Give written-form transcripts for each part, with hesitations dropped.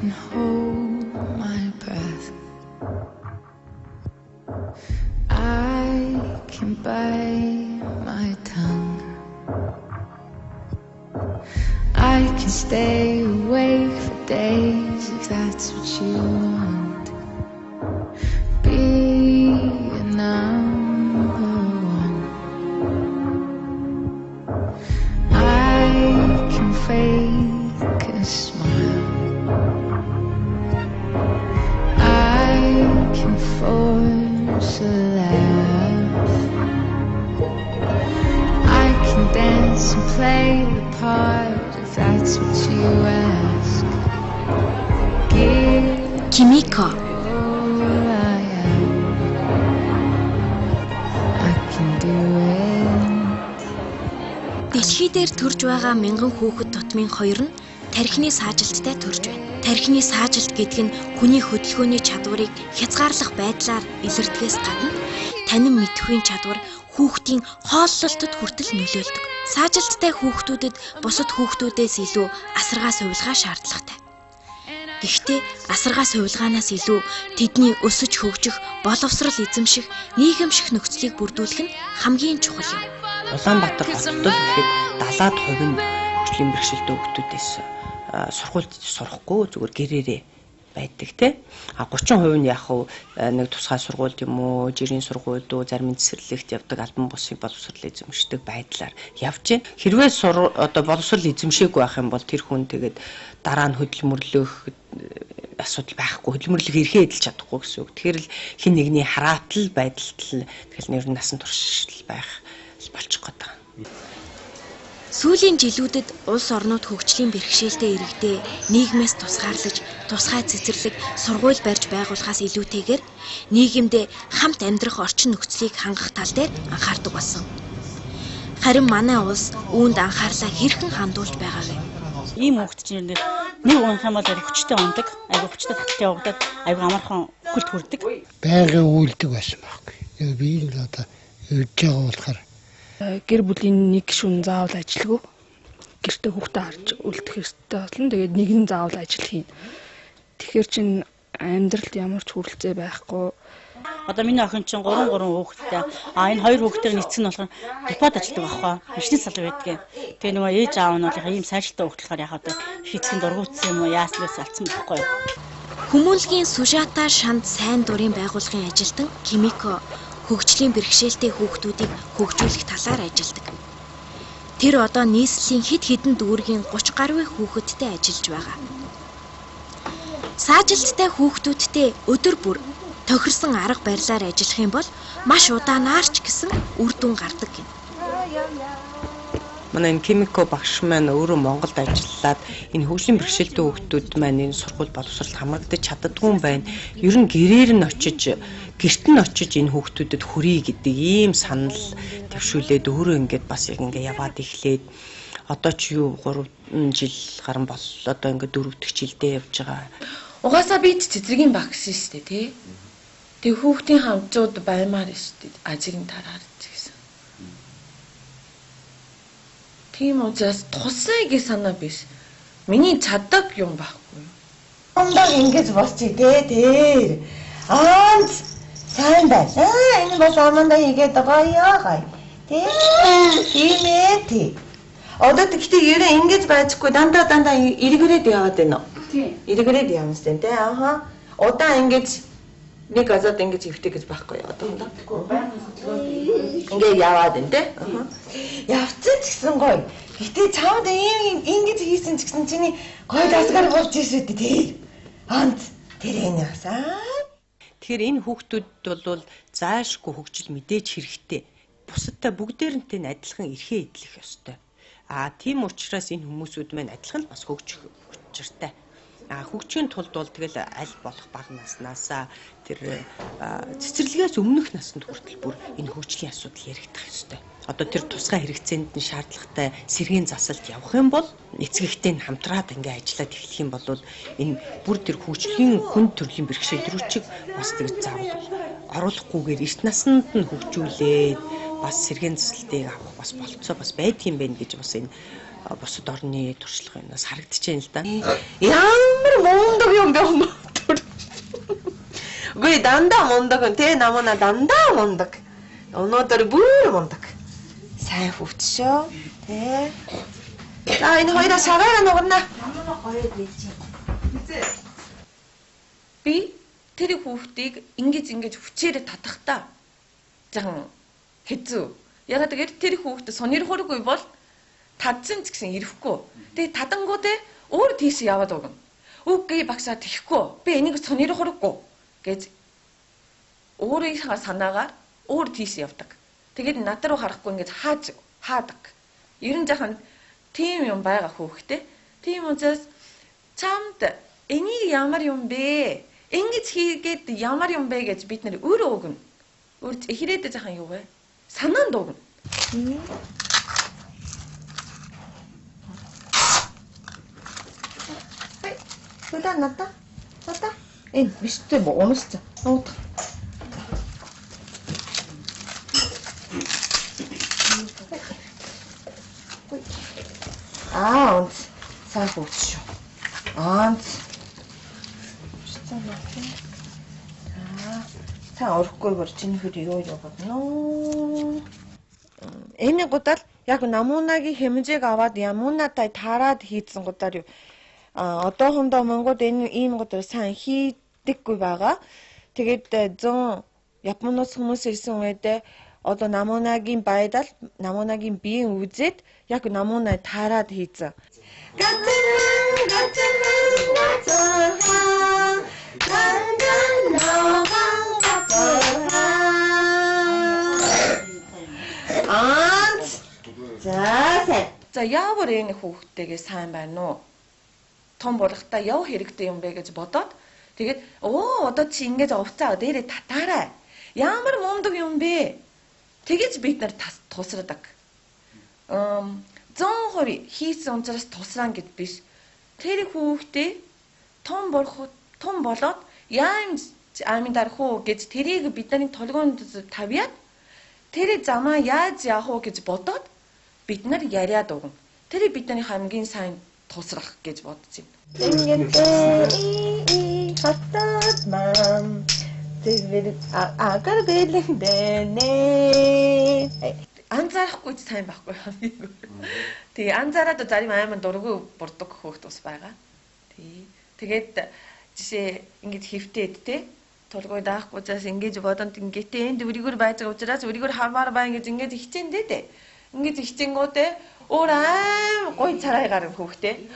can hold my breath. I can bite my tongue. I can stay awake for days if that's what you want. Be a number one. I can fake a smile. I can force a laugh. I can dance and play the part if that's what you ask. Give Kimiko. all I am. I can do it. Дэлхий дээр төрж байгаа мянган хүүхэд тутмын 2 нь тархины саажилттай төрж байна. Тархины саажилт гэдэг нь хүний хөдөлгөөний чадварыг хязгаарлах байдлаар илэрдгээс гадна танин мэдхийн чадвар хүүхдийн хооллолтод хүртэл нөлөөлдөг. Саажилттай хүүхдүүдэд бусад хүүхдүүдээс илүү асаргаа сувилгаа шаардлагатай. Гэхдээ асаргаа сувилгаанаас илүү тэдний өсөж хөгжих, боловсрол эзэмших, нийгэмших нөхцөлийг бүрдүүлэх нь хамгийн чухал юм. Улаанбаатар хотод гэхэд 70% нь хөгжлийн бэрхшээлтэй хүүхдүүдээс сургуульд сурахгүй зүгээр гэрээрээ байдаг те. 30% нь яг нэг тусгай сургуульд юм уу, жирийн сургуульд уу, зарим цэцэрлэгт явдаг албан бусыг боловсрол эзэмшдэг байдлаар явж байна. Хэрвээ одоо боловсрол эзэмшээгүй байх юм бол тэр хүн тэгээд дараа нь хөдөлмөрлөх асуудал байхгүй, хөдөлмөрлөх эрхээ эдэлж чадахгүй гэсэн үг. Тэгэхээр л хин нэгний хараатал байдалд тэгэл нэр насан туршил байх болчих гээд байгаа. Сүүлийн жилүүдэд улс орнууд хөгжлийн бэрхшээлтэй иргэдээ нийгмээс тусгаарлаж, тусгай цэцэрлэг, сургууль барьж байгуулахаас илүүтэйгээр нийгэмдээ хамт амьдрах орчин нөхцөлийг хангах тал дээр анхаардаг болсон. Харин манай улс үүнд анхаарлаа хэрхэн хандуулж байгаа вэ? Ийм хүүхд чинь нэг унах юм бол хүчтэй ундаг, айгүй хүчтэй таталт явагдаад айгүй амархан хүлт хүрдэг. Байнгын үйлдэг байсан байхгүй. Би л одоо ирж байгаа болохоор гэр бүлийн нэг шүн заавал ажилгүй. Гэртээ хүүхдээ харж үлдэх ёстой болно. Тэгээд нэг нь заавал ажил хийн. Тэгэхээр чин амьдралд ямар ч хүрэлцээ байхгүй. Одоо миний охин чинь 3 хүүхэдтэй. Энэ 2 хүүхдийн эцэг нь болохоор депот ажилладаг байхгүй. Машины салбар байдаг. Тэгээ нөгөө ээж аав нь бол ийм сайжралтай хүүхд болохоор яг одоо эцгийн дургуутсан юм уу, яаснаас алдсан байхгүй. Хүмүүнлэгийн Сужата шанд сайн дурын байгууллагын ажилтан Kimiko хөгжлийн бэрхшээлтэй хүүхдүүдийг хөгжүүлэх талаар ажилладаг. Тэр одоо нийслэлийн хэд хэдэн дүүргийн 30 гаруй хүүхэдтэй ажиллаж байгаа. Саажилттай хүүхдүүдтэй өдөр бүр тохирсон арга барилаар ажиллах юм бол маш удаанаар ч гэсэн үр дүн гардаг гэнэ. Манай энэ Kimiko багш маань өөрөө Монголд ажиллаад энэ хөгжлийн бэрхшээлтэй хүүхдүүд маань энэ сургууль боловсролд хамрагдаж чаддгүй юм байна. Ер нь гэрээр нь очиж, гэрт нь очиж энэ хүүхдүүдэд хүрий гэдэг ийм санал төвшүүлээд өөрөө ингээд бас яг ингээд яваад эхлээд одоо ч юу 3 жил гарan бол одоо ингээд 4 дахь жилдээ явж байгаа. Угаасаа бид цэцэргийн багш шүү дээ тий. Тэг хүүхдийн хамтууд баймаар шүү дээ. Ажиг нь тараар гэсэн. Тийм учраас тусайгийн санаа биш. Миний чаддаг юм байхгүй. Ондаг ингэж босчих дээ. Анц сайн байна. Энэ бас амандаа хийгээд байгаа яа. Тийм ээ. Одоо тэгтээ ерөө ингэж байцгүй дандаа эргэрээд яваад байна уу? Тийм. Эргэрээд явсан тий. Аха. Удаан ингэж нэг газад ингэж хөвтөг гэж байхгүй одоо. Ингээ яваад байна тий. Аха. Явцсан ч гэсэн гоё. Гэтэ чамд ингэж хийсэн ч гэсэн чиний гоё дасгаар болж ирсэн тий. Анц тэр энэ басаа. Тэгэхээр энэ хүүхдүүд бол заашгүй хөгжил мэдээж хэрэгтэй. Бусадтай бүгдээрнтэй нь адилхан эрхээ эдлэх ёстой. Тийм учраас энэ хүмүүсүүд маань адилхан л бас хөгжих учиртай. Хөгжихийн тулд бол тэгэл аль болох бага наснаасаа тэр цэцэрлэгээс өмнөх наснд хүртэл бүр энэ хөгжлийн асуудал яригдах ёстой. Одоо тэр тусгай хэрэгцээнд нь шаардлагатай сэргийн засалд явах юм бол эцэгтэй нь хамтраад ингээ ажиллаад эхлэх юм бол энэ бүр тэр хөгжлийн хүн төрлийн бэрхшээл рүүчиг бас тэр заавал оруулахгүйгээр эрт наснд нь хөгжүүлээд бас сэргийн засалтыг авах бас болцоо бас байдгийм байх гэж бас энэ бусад орны туршлагынаас харагдчихээн л да. Ямар мундаг юм бэ юм. Үгүй дандаа мундаг те намаа дандаа мундаг. Өнөөдөр бүр мундаг. Сайн хөвчшөө те. За энэ хоёроо шагаараа нугарна. Би тэр хүүхдийг ингэж хүчээрээ татахтаа жахан хэцүү. Ягаад гэвэл тэр хүүхдэд сонирхоогүй бол тадсан ч гэсэн ирэхгүй. Тэгээ тадангуудээ өөр тийш яваад өгнө. Үгүй багсаа тэхгүй. Би энийг сонирхоогүй гэж өөрийнхөө санаагаар өөр тийш явдаг. Тэгээд над руу харахгүй ингэж хаадаг. Ер нь жахан тийм юм байгаа хүүхдээ. Тийм учраас чамд энийг ямар юм бэ? Ингэж хийгээд ямар юм бэ гэж бид нэр өөрөө өгнө. Өөр ихрээд жахан юу вэ? Санаанд өгнө. Куда надо? Надо? Биш тэ унасч. Нууд. Онц. Сайн хөвч шүү. Онц. Сайн орохгүй бол чиний хөр юу бодно. Энэ гутал яг намуунагийн хэмжээг аваад ямуунатай таарад хийцэн гутаар юу одоохондоо Монгол энэ ийм гутал сайн хийдэггүй байгаа. Тэгээд 100 Японоос хүмүүс ирсэн үедээ одоо намуунагийн байдал, намуунагийн биеийн үзэд яг намуунаа таарад хийцэн. За яавар энэ хүүхдтэйгээ сайн байна уу? Том болохтаа яв хэрэгтэй юм бэ гэж бодоод тэгээд одоо чи ингэж овцаа дээрээ татаарай. Ямар мундаг юм бэ? Тэгэж бид нар тусрадаг. 100% хийсэн учраас тусраа гэд биш. Тэр хүүхдээ том болоод яам дарах уу гэж тэрийг бидний толгоонд тавьяад тэр замаа яаж явах уу гэж бодоод бид нар яриад өгнө. Тэр бидний хамгийн сайн тусрах гэж бодож байна. Хатад мам анзаарахгүй ч сайн байхгүй юм. Тэгээ анзаараад зарим айман дургүй бурдаг хөөхт ус байгаа. Тэгээд жишээ ингэж хөвтөөд те толгой даахгүй заас ингэж бодонд ингэтэй энд өригөр байж байгаа учраас өригөр хамаар баа ингэж хичээн дээ. Ингэж хичээнгүүтээ өөр аим гой царай гарах хөөхтэй.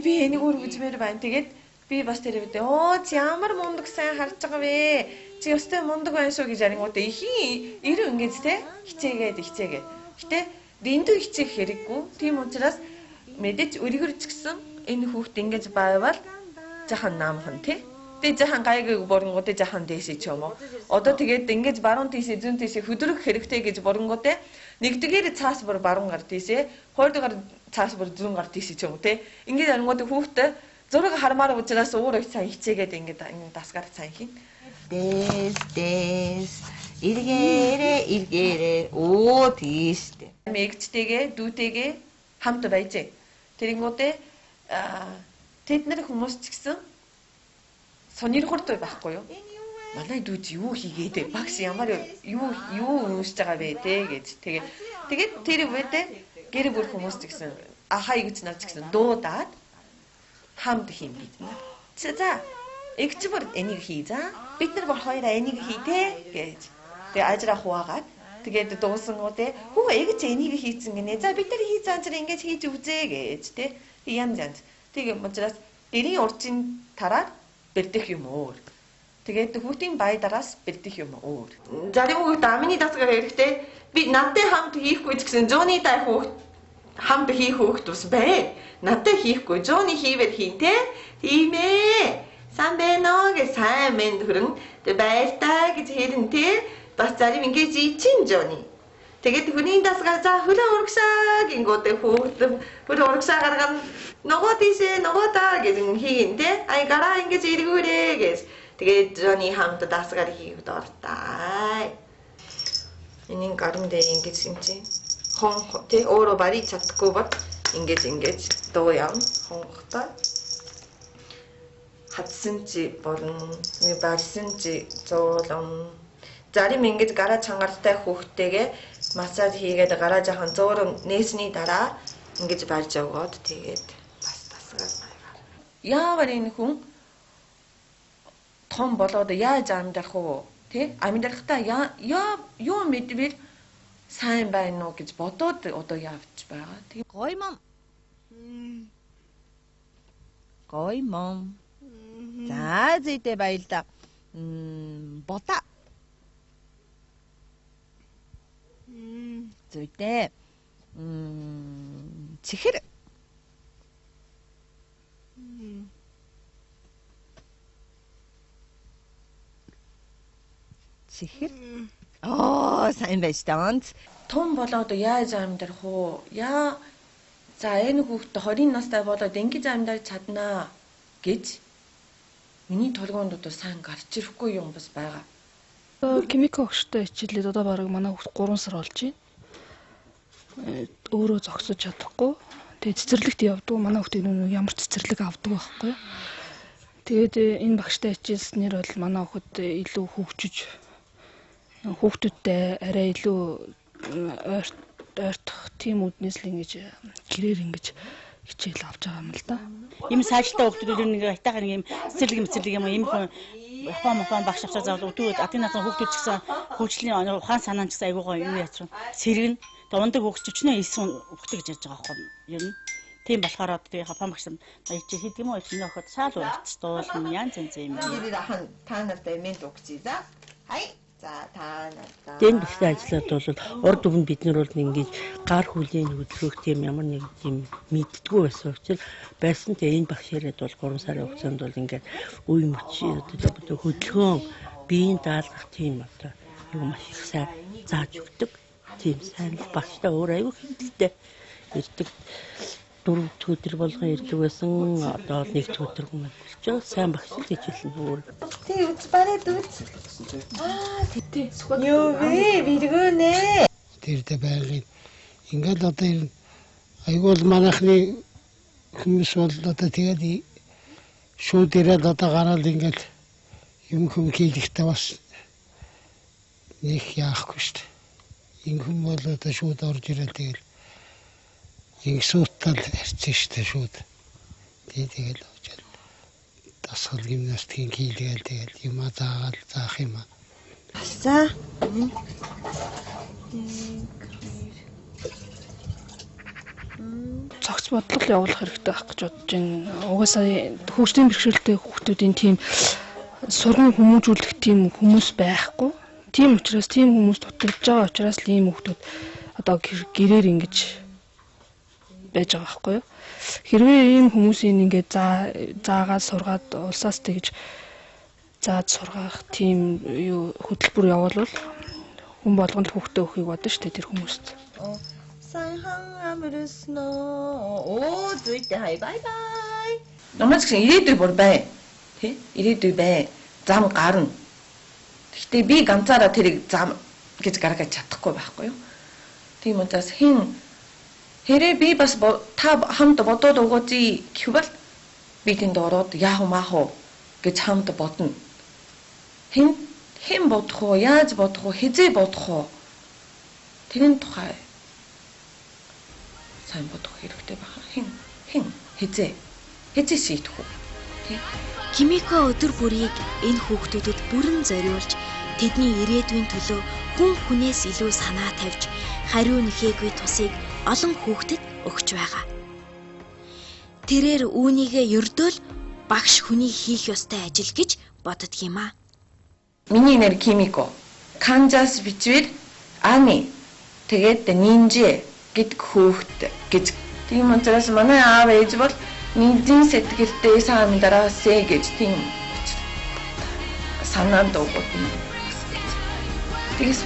Би энийг өөр үзмээр байна. Тэгээд би бас тэр үедээ чи ямар мундаг сайн харж байгаа вэ? Чи өстэй мундаг байна шүү гэж арингуудаа ихийн ирүү ингэж те хичээгээд. Гэтэ дэндүү хичээх хэрэггүй. Тийм учраас мэдээч өригөр ч гэсэн энэ хүүхд ингэж байвал жахан наамхан те. Тэгээ жахан гайгүй боронгуудаа жахан дээшээ ч юм уу. Одоо тэгээд ингэж баруун тийшээ зүүн тийшээ хөдрөх хэрэгтэй гэж боронгуудаа нэгдүгээр цаас бүр баруун гар тийшээ, хоёрдугаар цаас бүр зүүн гар тийшээ ч юм уу те. Ингэж арингуудаа хүүхд зураг хармаар учраас өөрөө сайн хичээгээд ингэж дасгаар сайн хийн. Дэс иргээрээ оо тийштэй. Мэгчтэйгээ дүүтэйгээ хамт байжээ. Тэрэнгүүтээ тэд нар хүмүүс ч гэсэн сонирхолтой байхгүй юу? Манай дүүд юу хийгээд багш ямар юу уншиж байгаа бэ те гэж. Тэгээд тэр үедээ гэр бүл хүмүүс ч гэсэн ахаа гэж нар ч гэсэн дуудаад хамт хийн бид. За эгч бүр энийг хий за. Бид нар бол хоёроо энийг хий те гэж. Тэгээ ажраа хуваагаад тэгээд дуусангуудээ хөө эгч энийг хийцэн гинэ. За бид нар хий зан зэрэг ингэж хийж үзээ гэж те. Янз. Тэгээ учраас дэрийн урчин тараад бэрдэх юм өөр. Тэгээд хүүхдийн баядараас бэрдэх юм өөр. Зарим хүүхд амины дасгаар хэрэгтэй. Би надтай хамт хийхгүй ч гэсэн зөөний дай хүүхд хамт хийх хүүхд ус бай. Надтай хийхгүй зөөний хийвэр хийн те. Тийм ээ. Сайн байна гэж сайн мэнд хөрөн. Тэг баяртай гэж хэлэн те. Бас зарим ингэж ичин зөөний. Тэгээд хүний дасгаар за хөлөө урагшаа гингүүтэй хүүхд хөлөө урагшаа гаргана. Нөгөө тийшээ нөгөө таа гэж хийн те. Ай гараа ингэж иргүүрээ гэж. Тэгээд зөөний хамт дасгаар хийх дуртай. Энийг гарамдээ ингэж юм чи. Хон тэ өөрөө барий чадахгүй бол ингэж дуу явна хонгохтой. Хатсан чи борно, барьсан чи зуулам. Зарим ингэж гараа чангаралтай хүүхдтэйгээ массаж хийгээд гараа жахан зөөр нээсний дараа ингэж барьж өгөөд тэгээд бас тасгаар маягаар. Яавар энэ хүн том болоод яаж амьдрах вэ? Тэ? Амьдрахтаа юу мэдвэл сайн байна уу гэж бодоод одоо явж байгаа. Гой мам. Гой мам. За зүйтэй баярлаа. Бота. Зүйтэй. Чихэр. Чихэр. Сайн байж таа. Том болоод яаж амьдрах уу? За энэ хүүхдээ 20 настай болоод ингэж амьдрах чаднаа гэж миний толгоонд одоо сайн гарч ирэхгүй юм бас байгаа. Химик өгчтэй хичээлээд одоо бараг манай хүүхд 3 сар болж байна. Өөрөө зогсож чадахгүй. Тэгээ цэцэрлэгт явдаг. Манай хүүхдээ ямар цэцэрлэг авдаг байхгүй. Тэгээд энэ багштай хичээлснээр бол манай хүүхд илүү хөгжиж хүүхдүүдтэй арай илүү ойртох тийм үднээс л ингэж гэрээр ингэж хичээл авч байгаа юм л да. Ийм сайжлалтай хүүхдүүд нэг айтайхан нэг ийм цэцэрлэг юм ийм хүн Япон багш авчаа заавал өдөрт адын насны хүүхдүүд ч гэсэн хөгжлийн ухаан санаа ч гэсэн айгуугаа юу яач сэргэн дундад хүүхд чөчнөө ийсэн хүүхд гэж ярьж байгаа байхгүй юу. Тийм болохоор одоо Япон багш нар чи хийдэг юм уу энэ охид шаал урагц дуулна янз янз юм. Та нартай мент өгчий за. Хай. За та надаа. Дэн бүхтэй ажлууд бол урд өмнө бид нар бол ингэж гар хүлийн хөдөлгөөх тийм ямар нэг юм мэддгүү байсан учраас байсан те энэ багш яриад бол 3 сарын хугацаанд бол ингээд үе мөч одоо хөдөлгөөн биеийн даалгах тийм одоо юм маш их сайн зааж өгдөг. Тийм сайн багштай өөр аюу хэмтэлтэй ирдэг. 4 өдөр болгон ирдэг байсан. Одоо 1 өдөр хүн болж байгаа. Сайн багш л гэж хэлнэ өөр. Тий үз бараад үз. Тий. Юу вэ? Биргэнэ. Тэрдээ байгаад ингээд одоо айгуул манайхны хүмүүс бол одоо тэгээд шууд ирээд одоо гараад ингээд юм хүм хийлэхтэй бас нэг яахгүй шүү дээ. Энэ хүм бол одоо шууд орж ирээд тэгэл Инсуутал ярьсан шүү дээ шууд. Тэгээд очил. Дасгал гимнастикийн хийлгээл тэгэл юм заагаал заах юм. За. Цогц бодлого явуулах хэрэгтэй байх гэж бодож байна. Угаасаа хөгжлийн бэрхшээлтэй хүүхдүүдийн тийм сургууль хүмүүжүүлэх тийм хүмүүс байхгүй. Тийм учраас тийм хүмүүс дутагдж байгаа учраас л ийм хүүхдүүд одоо гэрээр ингэж байж байгаа байхгүй юу. Хэрвээ ийм хүмүүсийн ингээд заагаад сургаад улсаас тэгж зааж сургах тийм юу хөтөлбөр явуулвал хүн болгонд хүүхдээ өгөхийг бодно шүү дээ тэр хүмүүст. Сайхан амарсноо. Зүйтэй хай бай бай. Намайг гэсэн ирээдүй бүр бай. Тэ? Ирээдүй бай. Зам гарна. Гэхдээ би ганцаараа тэрийг зам гэж гаргаж чадахгүй байхгүй юу. Тийм учраас хэрэг би бас та хамт бодоод өгөөч гэвэл би тэнд ороод яах маах гэж хамт бодно. Хэн бодох уу, яаж бодох уу, хизээ бодох уу? Тэрийн тухай сайн бодох хэрэгтэй байна. Хэн хизээ шийдэх үү? Кимико өдөр бүрийг энэ хүүхдүүдэд бүрэн зориулж тэдний ирээдүйн төлөө хүн хүнээс илүү санаа тавьж хариу нэхээгүй тусыг олон хүүхдэд өгч байгаа. Тэрээр үүнийгээ ердөө л багш хүний хийх ёстой ажил гэж боддог юм а. Миний нэр Кимико. Канзас бичвэр Ани. Тэгээд Нинжэ гэдэг хүүхэд гэж. Тийм учраас манай аав ээж бол нэгэн сэтгэлдээ сайн дараасэ гэж тийм санаанд өгөөд. Тэгээс